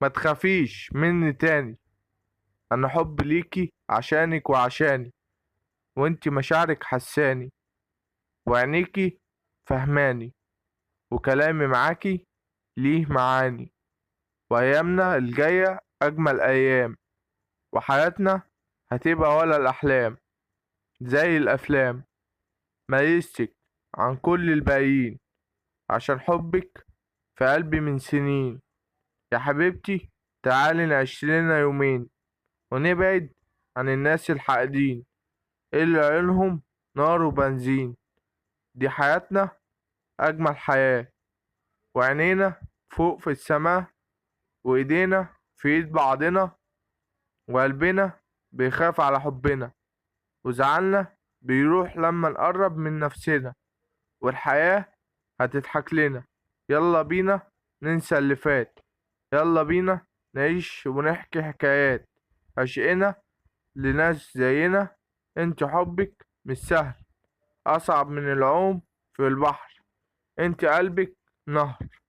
ما تخافيش مني تاني. انا حب ليكي عشانك وعشاني، وانتي مشاعرك حساني، وعينيكي فهماني، وكلامي معاكي ليه معاني. وايامنا الجاية اجمل ايام، وحياتنا هتبقى ولا الاحلام زي الافلام. ميزتك عن كل الباقيين عشان حبك في قلبي من سنين. يا حبيبتي تعالي نعيش لنا يومين، ونبعد عن الناس الحاقدين اللي عيونهم نار وبنزين. دي حياتنا أجمل حياة، وعينينا فوق في السماء، وإيدينا في إيد بعضنا، وقلبنا بيخاف على حبنا، وزعلنا بيروح لما نقرب من نفسنا، والحياة هتضحك لنا. يلا بينا ننسى اللي فات، يلا بينا نعيش ونحكي حكايات عشقنا لناس زينا. انت حبك مش سهل، أصعب من العوم في البحر، انت قلبك نهر.